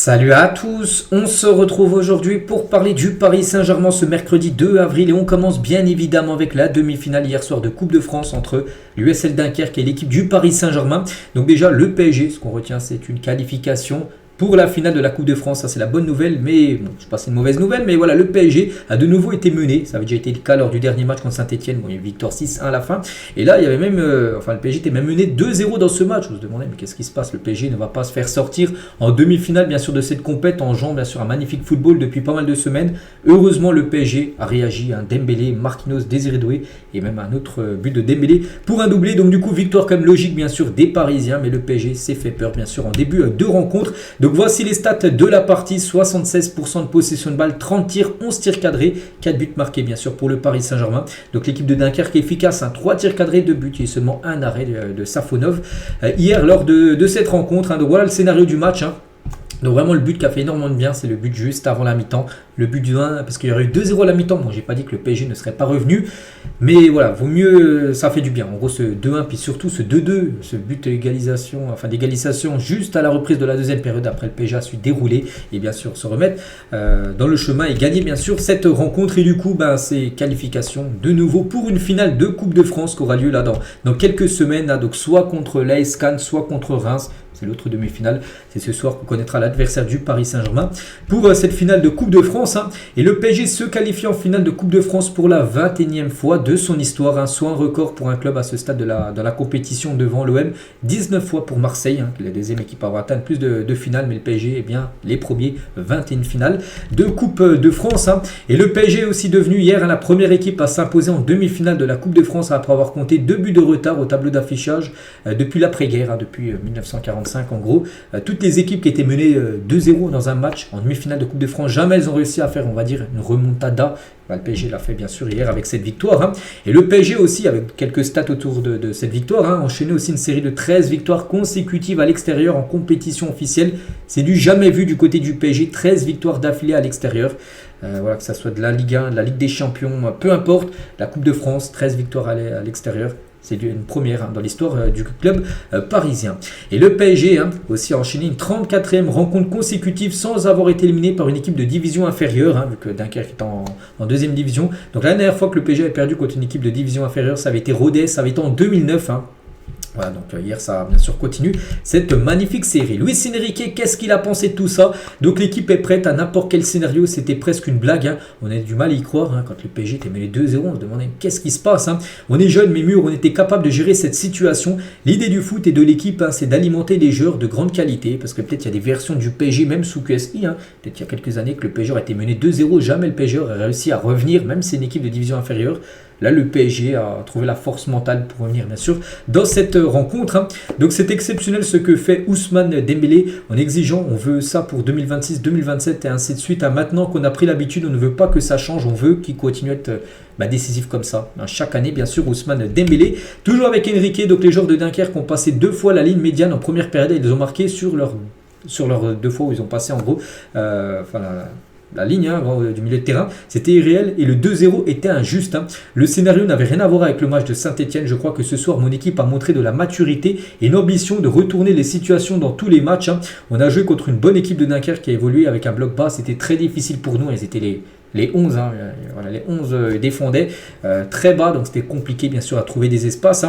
Salut à tous, on se retrouve aujourd'hui pour parler du Paris Saint-Germain ce mercredi 2 avril et on commence bien évidemment avec la demi-finale hier soir de Coupe de France entre l'USL Dunkerque et l'équipe du Paris Saint-Germain. Donc déjà le PSG, ce qu'on retient c'est une qualification pour la finale de la Coupe de France, ça c'est la bonne nouvelle, mais bon, je sais pas si c'est une mauvaise nouvelle, mais voilà, le PSG a de nouveau été mené, ça avait déjà été le cas lors du dernier match contre Saint-Etienne, bon, il y a eu victoire 6-1 à la fin, et là il y avait même, le PSG était même mené 2-0 dans ce match, je me demandais mais qu'est-ce qui se passe, le PSG ne va pas se faire sortir en demi-finale bien sûr de cette compète, en jouant bien sûr un magnifique football depuis pas mal de semaines, heureusement le PSG a réagi, un Dembélé, Marquinhos, Désiré Doué, et même un autre but de Dembélé pour un doublé, donc du coup victoire quand même logique bien sûr des Parisiens, mais le PSG s'est fait peur bien sûr en début de rencontre. Donc voici les stats de la partie, 76% de possession de balle, 30 tirs, 11 tirs cadrés, 4 buts marqués bien sûr pour le Paris Saint-Germain. Donc l'équipe de Dunkerque est efficace, 3 tirs cadrés, 2 buts et seulement un arrêt de Safonov hier lors de cette rencontre. Donc voilà le scénario du match. Donc vraiment le but qui a fait énormément de bien, c'est le but juste avant la mi-temps. Le but du 1, parce qu'il y aurait eu 2-0 à la mi-temps. Bon, j'ai pas dit que le PSG ne serait pas revenu. Mais voilà, vaut mieux, ça fait du bien. En gros, ce 2-1, puis surtout ce 2-2, ce but d'égalisation juste à la reprise de la deuxième période. Après, le PSG a su dérouler et bien sûr se remettre dans le chemin et gagner bien sûr cette rencontre. Et du coup, c'est qualification de nouveau pour une finale de Coupe de France qui aura lieu là dans quelques semaines. Donc soit contre l'AS Cannes, soit contre Reims. C'est l'autre demi-finale. C'est ce soir qu'on connaîtra l'adversaire du Paris Saint-Germain pour cette finale de Coupe de France. Et le PSG se qualifie en finale de Coupe de France pour la 21e fois de son histoire. Soit un record pour un club à ce stade de la compétition devant l'OM. 19 fois pour Marseille, qui est la deuxième équipe à avoir atteint plus de finales. Mais le PSG est bien les premiers 21 finales de Coupe de France. Et le PSG est aussi devenu hier la première équipe à s'imposer en demi-finale de la Coupe de France après avoir compté 2 buts de retard au tableau d'affichage depuis l'après-guerre, depuis 1945. En gros, toutes les équipes qui étaient menées 2-0 dans un match en demi-finale de Coupe de France, jamais elles ont réussi à faire, on va dire, une remontada. Le PSG l'a fait bien sûr hier avec cette victoire. Et le PSG aussi, avec quelques stats autour de cette victoire, enchaîné aussi une série de 13 victoires consécutives à l'extérieur en compétition officielle. C'est du jamais vu du côté du PSG, 13 victoires d'affilée à l'extérieur. Voilà, que ça soit de la Ligue 1, de la Ligue des Champions, peu importe. La Coupe de France, 13 victoires à l'extérieur. C'est une première dans l'histoire du club parisien. Et le PSG aussi a enchaîné une 34e rencontre consécutive sans avoir été éliminé par une équipe de division inférieure, vu que Dunkerque est en deuxième division. Donc la dernière fois que le PSG a perdu contre une équipe de division inférieure, ça avait été Rodez, ça avait été en 2009. Voilà, donc hier ça bien sûr continue cette magnifique série. Luis Enrique, qu'est-ce qu'il a pensé de tout ça? Donc l'équipe est prête à n'importe quel scénario, c'était presque une blague. On a du mal à y croire, quand le PSG était mené 2-0, on se demandait qu'est-ce qui se passe. On est jeune mais mûr, on était capable de gérer cette situation. L'idée du foot et de l'équipe, c'est d'alimenter des joueurs de grande qualité, parce que peut-être il y a des versions du PSG, même sous QSI, peut-être il y a quelques années que le PSG aurait été mené 2-0, jamais le PSG aurait réussi à revenir, même si c'est une équipe de division inférieure. Là, le PSG a trouvé la force mentale pour revenir, bien sûr, dans cette rencontre. Donc, c'est exceptionnel ce que fait Ousmane Dembélé en exigeant, on veut ça pour 2026, 2027 et ainsi de suite. Maintenant qu'on a pris l'habitude, on ne veut pas que ça change, on veut qu'il continue à être décisif comme ça. Chaque année, bien sûr, Ousmane Dembélé. Toujours avec Enrique, donc les joueurs de Dunkerque ont passé 2 fois la ligne médiane en première période et ils ont marqué sur leurs 2 fois où ils ont passé en gros, la ligne du milieu de terrain, c'était irréel et le 2-0 était injuste. Le scénario n'avait rien à voir avec le match de Saint-Etienne. Je crois que ce soir, mon équipe a montré de la maturité et une ambition de retourner les situations dans tous les matchs. On a joué contre une bonne équipe de Dunkerque qui a évolué avec un bloc bas. C'était très difficile pour nous. Ils étaient les 11. Les 11 défendaient très bas, donc c'était compliqué bien sûr à trouver des espaces.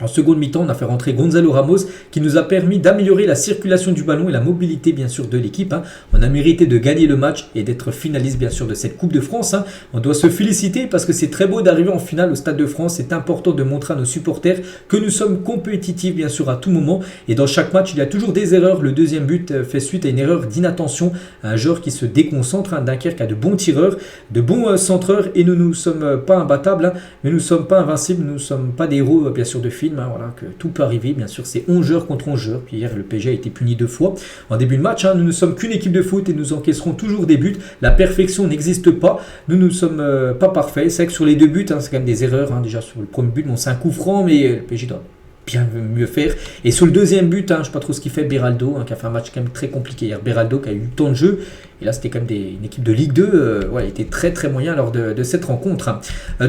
En seconde mi-temps, on a fait rentrer Gonzalo Ramos qui nous a permis d'améliorer la circulation du ballon et la mobilité bien sûr de l'équipe. On a mérité de gagner le match et d'être finaliste bien sûr de cette Coupe de France. On doit se féliciter parce que c'est très beau d'arriver en finale au Stade de France. C'est important de montrer à nos supporters que nous sommes compétitifs bien sûr à tout moment. Et dans chaque match, il y a toujours des erreurs. Le deuxième but fait suite à une erreur d'inattention. Un joueur qui se déconcentre. Dunkerque a de bons tireurs, de bons centreurs et nous ne sommes pas imbattables. Mais nous ne sommes pas invincibles. Nous ne sommes pas des héros bien sûr de film. Voilà, que tout peut arriver, bien sûr c'est 11 joueurs contre 11 joueurs, puis hier le PSG a été puni 2 fois en début de match, nous ne sommes qu'une équipe de foot et nous encaisserons toujours des buts, la perfection n'existe pas, nous ne sommes pas parfaits, c'est vrai que sur les 2 buts c'est quand même des erreurs, déjà sur le premier but, c'est un coup franc mais le PSG doit bien mieux faire. Et sur le deuxième but, je ne sais pas trop ce qu'il fait, Beraldo, qui a fait un match quand même très compliqué hier. Beraldo qui a eu tant de jeux. Et là, c'était quand même une équipe de Ligue 2. Il était très très moyen lors de cette rencontre.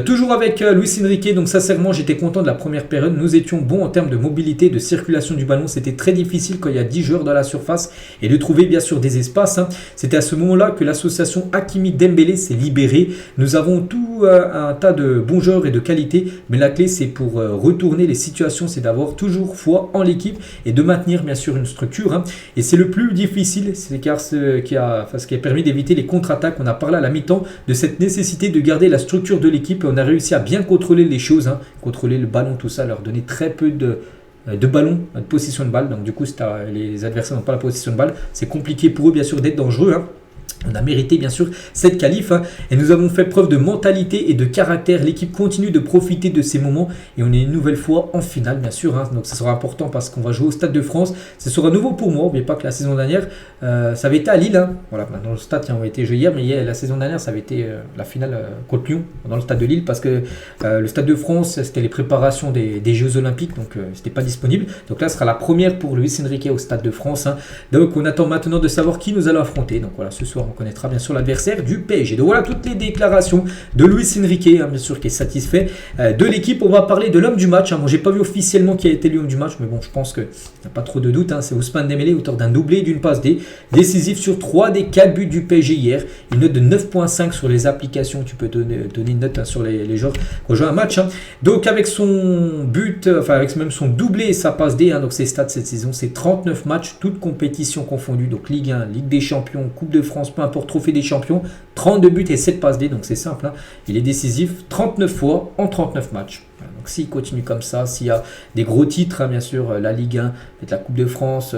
Toujours avec Luis Enrique. Donc sincèrement, j'étais content de la première période. Nous étions bons en termes de mobilité, de circulation du ballon. C'était très difficile quand il y a 10 joueurs dans la surface et de trouver bien sûr des espaces. C'était à ce moment-là que l'association Hakimi-Dembélé s'est libérée. Nous avons tout un tas de bons joueurs et de qualité. Mais la clé, c'est pour retourner les situations, c'est d'avoir toujours foi en l'équipe et de maintenir bien sûr une structure. Et c'est le plus difficile, c'est car ce qui a permis d'éviter les contre-attaques. On a parlé à la mi-temps de cette nécessité de garder la structure de l'équipe. On a réussi à bien contrôler les choses, contrôler le ballon, tout ça, leur donner très peu de ballon, de possession de balle. Donc du coup, les adversaires n'ont pas la possession de balle. C'est compliqué pour eux bien sûr d'être dangereux. On a mérité bien sûr cette qualif et nous avons fait preuve de mentalité et de caractère. L'équipe continue de profiter de ces moments et on est une nouvelle fois en finale bien sûr. Donc ça sera important parce qu'on va jouer au Stade de France. Ce sera nouveau pour moi. N'oubliez pas que la saison dernière, ça avait été à Lille. Voilà, dans le stade qui a été joué hier, mais la saison dernière, ça avait été la finale contre Lyon dans le Stade de Lille parce que le Stade de France, c'était les préparations des Jeux Olympiques, donc c'était pas disponible. Donc là, ce sera la première pour Luis Enrique au Stade de France. Donc on attend maintenant de savoir qui nous allons affronter. Donc voilà, ce soir, on connaîtra bien sûr l'adversaire du PSG. Donc voilà toutes les déclarations de Luis Enrique, bien sûr, qui est satisfait de l'équipe. On va parler de l'homme du match. Bon, j'ai pas vu officiellement qui a été l'homme du match, mais bon, je pense qu'il n'y a pas trop de doute. C'est Ousmane Dembélé, auteur d'un doublé et d'une passe D, décisif sur 3 des 4 buts du PSG hier. Une note de 9.5 sur les applications. Tu peux donner une note sur les joueurs qui ont joué un match. Donc avec son but, avec même son doublé et sa passe D, donc ses stats cette saison, c'est 39 matchs, toutes compétitions confondues. Donc Ligue 1, Ligue des Champions, Coupe de France, peu importe, Trophée des Champions, 32 buts et 7 passes D, donc c'est simple. Il est décisif 39 fois en 39 matchs. Donc s'il continue comme ça, s'il y a des gros titres, bien sûr, la Ligue 1, peut-être la Coupe de France,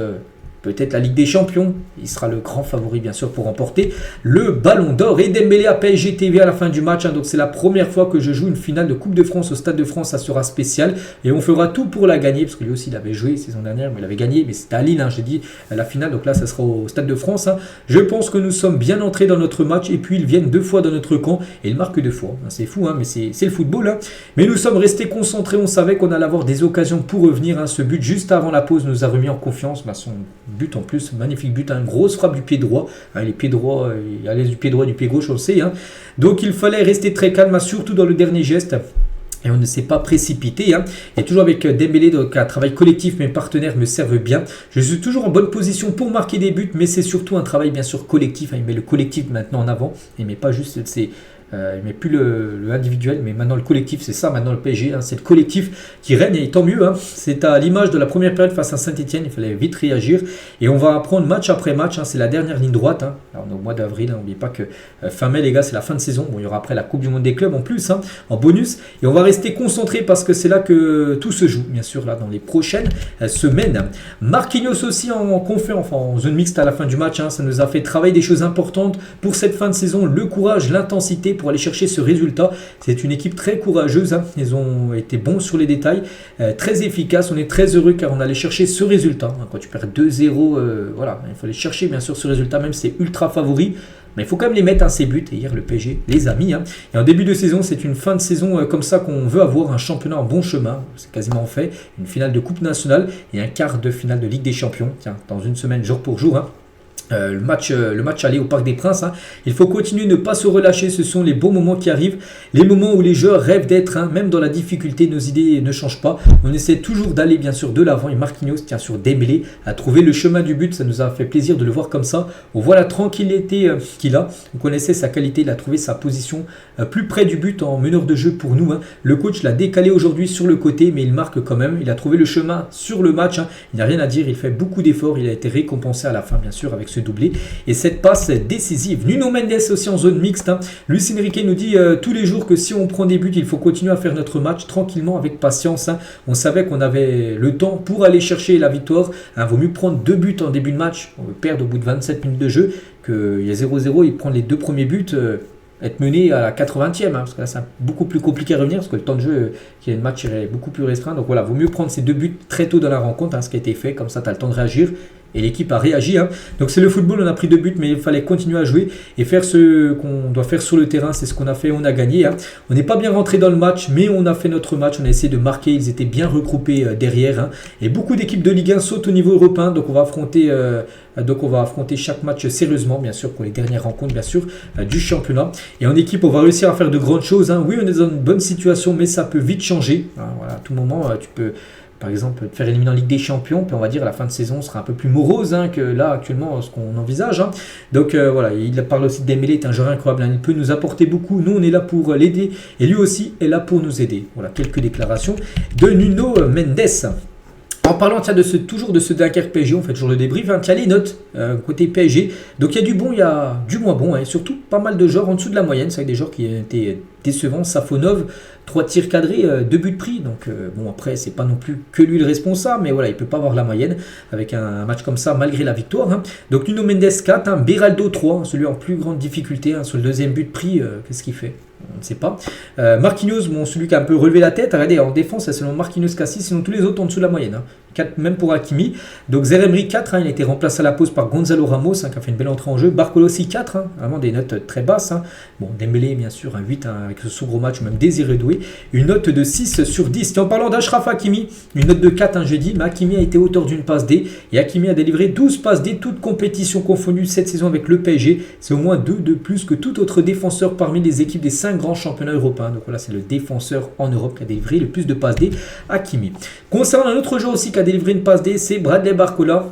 peut-être la Ligue des Champions, il sera le grand favori bien sûr pour remporter le Ballon d'Or. Et Dembélé à PSG TV à la fin du match, donc c'est la première fois que je joue une finale de Coupe de France au Stade de France, ça sera spécial et on fera tout pour la gagner, parce que lui aussi il avait joué la saison dernière, mais il avait gagné, mais c'était à Lille, j'ai dit la finale, donc là ça sera au Stade de France. Je pense que nous sommes bien entrés dans notre match et puis ils viennent 2 fois dans notre camp et ils marquent 2 fois. C'est fou, mais c'est le football. Mais nous sommes restés concentrés, on savait qu'on allait avoir des occasions pour revenir. Ce but juste avant la pause nous a remis en confiance. Son but en plus, magnifique but, une grosse frappe du pied droit. Les pieds droits, il y a l'aise du pied droit et du pied gauche, on le sait. Donc il fallait rester très calme, surtout dans le dernier geste. Et on ne s'est pas précipité. Et toujours avec Dembélé, donc un travail collectif, mes partenaires me servent bien. Je suis toujours en bonne position pour marquer des buts, mais c'est surtout un travail bien sûr collectif. Il met le collectif maintenant en avant. Il met pas juste il met plus le individuel, mais maintenant le collectif, c'est ça maintenant le PSG, c'est le collectif qui règne et tant mieux. C'est à l'image de la première période face à Saint-Etienne, il fallait vite réagir et on va apprendre match après match, c'est la dernière ligne droite. Alors, on est au mois d'avril, n'oubliez pas que fin mai les gars, c'est la fin de saison. Bon, il y aura après la Coupe du Monde des clubs en plus, en bonus, et on va rester concentré parce que c'est là que tout se joue, bien sûr, là dans les prochaines semaines. Marquinhos aussi en conférence, en zone mixte à la fin du match, ça nous a fait travailler des choses importantes pour cette fin de saison, le courage, l'intensité pour aller chercher ce résultat. C'est une équipe très courageuse, ils ont été bons sur les détails, très efficaces. On est très heureux car on allait chercher ce résultat. Quand tu perds 2-0, voilà, il fallait chercher bien sûr ce résultat, même si c'est ultra favori. Mais il faut quand même les mettre ces buts. Et hier, le PSG les a mis. Et en début de saison, c'est une fin de saison comme ça qu'on veut avoir. Un championnat en bon chemin. C'est quasiment fait. Une finale de Coupe nationale et un quart de finale de Ligue des Champions. Tiens, dans une semaine, jour pour jour. Le match aller au Parc des Princes. Il faut continuer, ne pas se relâcher. Ce sont les bons moments qui arrivent, les moments où les joueurs rêvent d'être. Même dans la difficulté, nos idées ne changent pas. On essaie toujours d'aller bien sûr de l'avant. Et Marquinhos tient sur Dembélé à trouver le chemin du but. Ça nous a fait plaisir de le voir comme ça. On voit la tranquillité qu'il a. On connaissait sa qualité. Il a trouvé sa position plus près du but en meneur de jeu pour nous. Le coach l'a décalé aujourd'hui sur le côté, mais il marque quand même. Il a trouvé le chemin sur le match. Il n'y a rien à dire. Il fait beaucoup d'efforts. Il a été récompensé à la fin, bien sûr, avec ce doublé et cette passe décisive. Nuno Mendes aussi en zone mixte. Luis Enrique nous dit tous les jours que si on prend des buts, il faut continuer à faire notre match tranquillement avec patience. On savait qu'on avait le temps pour aller chercher la victoire. Vaut mieux prendre 2 buts en début de match, on veut perdre au bout de 27 minutes de jeu, qu'il y a 0-0 et prendre les 2 premiers buts. Être mené à la 80e, parce que là c'est beaucoup plus compliqué à revenir, parce que le temps de jeu qui est le match est beaucoup plus restreint. Donc voilà, vaut mieux prendre ces 2 buts très tôt dans la rencontre, ce qui a été fait, comme ça tu as le temps de réagir et l'équipe a réagi. Donc c'est le football, on a pris 2 buts, mais il fallait continuer à jouer et faire ce qu'on doit faire sur le terrain. C'est ce qu'on a fait, on a gagné. On n'est pas bien rentré dans le match, mais on a fait notre match, on a essayé de marquer, ils étaient bien regroupés derrière. Et beaucoup d'équipes de Ligue 1 sautent au niveau européen, donc on va affronter chaque match sérieusement, bien sûr, pour les dernières rencontres, bien sûr, du championnat. Et en équipe, on va réussir à faire de grandes choses. Oui, on est dans une bonne situation, mais ça peut vite changer. Voilà, à tout moment, tu peux, par exemple, te faire éliminer en Ligue des Champions, puis on va dire à la fin de saison sera un peu plus morose que là, actuellement, ce qu'on envisage. Donc voilà, il parle aussi de Dembélé, est un joueur incroyable. Il peut nous apporter beaucoup. Nous, on est là pour l'aider, et lui aussi est là pour nous aider. Voilà, quelques déclarations de Nuno Mendes. En parlant toujours de ce Dunkerque PSG, on fait toujours le débrief. Tiens, les notes côté PSG. Donc il y a du bon, il y a du moins bon. Et surtout pas mal de joueurs en dessous de la moyenne. C'est vrai que des joueurs qui étaient décevants. Safonov, 3 tirs cadrés, 2 buts pris. Donc bon, après, c'est pas non plus que lui le responsable. Mais voilà, il peut pas avoir la moyenne avec un match comme ça malgré la victoire. Donc Nuno Mendes 4, Beraldo 3, celui en plus grande difficulté. Sur le deuxième but pris, qu'est-ce qu'il fait? On ne sait pas. Marquinhos, celui qui a un peu relevé la tête. Regardez, en défense, c'est seulement Marquinhos qui a 6, sinon tous les autres en dessous de la moyenne. 4 même pour Hakimi. Donc Zeremri 4, il a été remplacé à la pause par Gonzalo Ramos, qui a fait une belle entrée en jeu. Barcola aussi 4, vraiment des notes très basses. Bon, Dembélé, bien sûr, un 8 avec ce gros match, même Désiré Doué. Une note de 6 sur 10. Et en parlant d'Achraf Hakimi, une note de 4, j'ai dit, mais Hakimi a été auteur d'une passe D. Et Hakimi a délivré 12 passes D, toutes compétitions confondues cette saison avec le PSG. C'est au moins 2 de plus que tout autre défenseur parmi les équipes des 5 grands championnats européens. Donc voilà, c'est le défenseur en Europe qui a délivré le plus de passes D, Hakimi. Concernant un autre joueur aussi qui a délivré une passe D, c'est Bradley Barcola.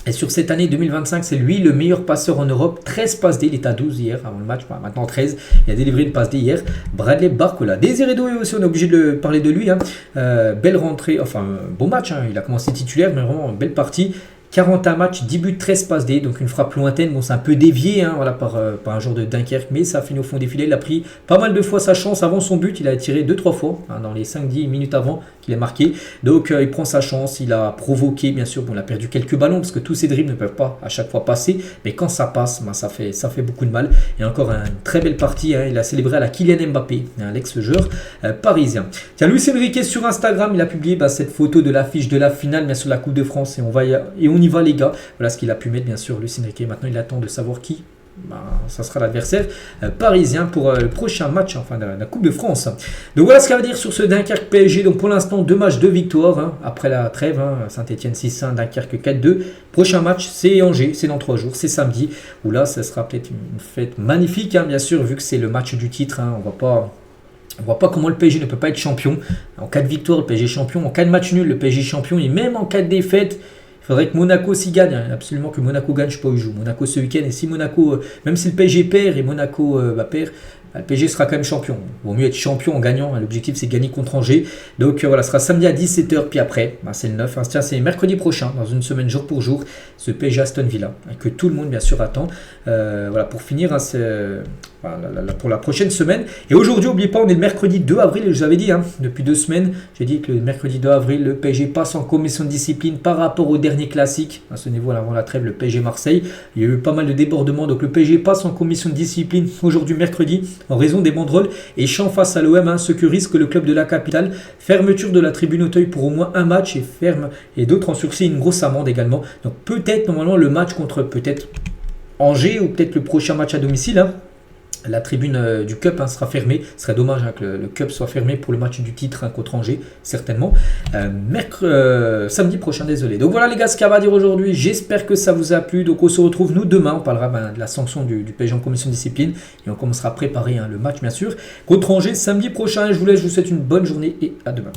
Et sur cette année 2025, c'est lui le meilleur passeur en Europe. 13 passes D, il était à 12 hier avant le match, maintenant 13. Il a délivré une passe D hier. Bradley Barcola. Désiré Doué aussi, on est obligé de parler de lui. Belle rentrée, enfin beau match. Il a commencé titulaire, mais vraiment belle partie. 41 matchs, 10 buts, 13 passes D, donc une frappe lointaine. Bon, c'est un peu dévié voilà, par un joueur de Dunkerque, mais ça a fini au fond des filets. Il a pris pas mal de fois sa chance avant son but. Il a tiré 2-3 fois dans les 5-10 minutes avant qu'il ait marqué. Donc il prend sa chance, il a provoqué, bien sûr. Bon, il a perdu quelques ballons parce que tous ces dribbles ne peuvent pas à chaque fois passer. Mais quand ça passe, ça fait beaucoup de mal. Et encore une très belle partie. Il a célébré à la Kylian Mbappé, l'ex-joueur parisien. Tiens, Luis Enrique sur Instagram, il a publié cette photo de l'affiche de la finale, bien sûr, la Coupe de France. Et on y va, les gars. Voilà ce qu'il a pu mettre, bien sûr, Luis Enrique. Maintenant, il attend de savoir qui ça sera l'adversaire parisien pour le prochain match, enfin de la Coupe de France. Donc voilà ce qu'il y a à dire sur ce Dunkerque PSG. Donc pour l'instant, 2 matchs, 2 victoires après la trêve. Saint-Etienne 6-1, Dunkerque 4-2. Prochain match, c'est Angers, c'est dans 3 jours, c'est samedi. Où là, ça sera peut-être une fête magnifique, bien sûr, vu que c'est le match du titre. On voit pas comment le PSG ne peut pas être champion. En cas de victoire, le PSG est champion. En cas de match nul, le PSG est champion. Et même en cas de défaite, il faudrait que Monaco s'y gagne. Absolument que Monaco gagne. Je ne sais pas où il joue. Monaco ce week-end. Et si Monaco, même si le PSG perd et Monaco perd, le PSG sera quand même champion. Il vaut mieux être champion en gagnant. L'objectif, c'est gagner contre Angers. Donc voilà, ce sera samedi à 17h. Puis après, c'est le 9. Tiens, c'est mercredi prochain, dans une semaine, jour pour jour, ce PSG Aston Villa, que tout le monde, bien sûr, attend. Voilà, pour finir, pour la prochaine semaine. Et aujourd'hui, n'oubliez pas, on est le mercredi 2 avril. Et je vous avais dit, depuis 2 semaines, j'ai dit que le mercredi 2 avril, le PSG passe en commission de discipline par rapport au dernier classique. À ce niveau, avant la trêve, le PSG Marseille. Il y a eu pas mal de débordements. Donc le PSG passe en commission de discipline aujourd'hui, mercredi, en raison des banderoles et champ face à l'OM, ce que risque le club de la capitale. Fermeture de la tribune Auteuil pour au moins un match et d'autres en sursis, une grosse amende également. Donc peut-être normalement le match contre peut-être Angers ou peut-être le prochain match à domicile. La tribune du Cup sera fermée. Ce serait dommage que le Cup soit fermé pour le match du titre contre Angers, certainement. Samedi prochain, désolé. Donc voilà les gars, ce qu'il y a à dire aujourd'hui. J'espère que ça vous a plu. Donc on se retrouve nous demain. On parlera de la sanction du PSG en commission de discipline. Et on commencera à préparer le match, bien sûr, contre Angers samedi prochain. Je vous laisse, je vous souhaite une bonne journée et à demain.